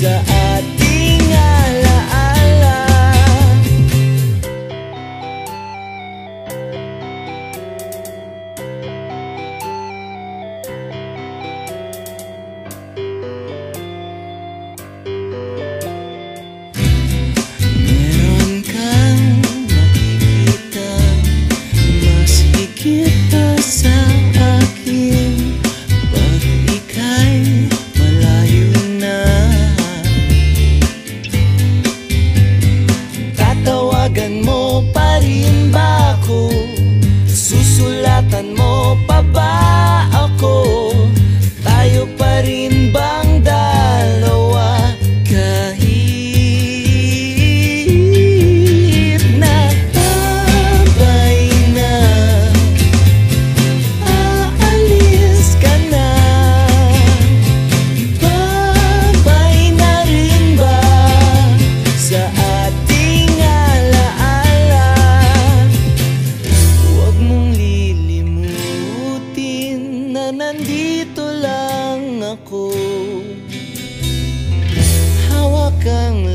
sa ating alaala. Meron kang makikita mas higit pa sa akin pag ika'y malayo na. Tatawagan mo pa rin ba ako? Susulatan mo pa ba ako? Tayo pa rin bang dalawa? Kahit nakabay na, aalis ka na, babay na rin ba sa ating alaala? Huwag mong lilimutin na nandito lang ako. Hawak ang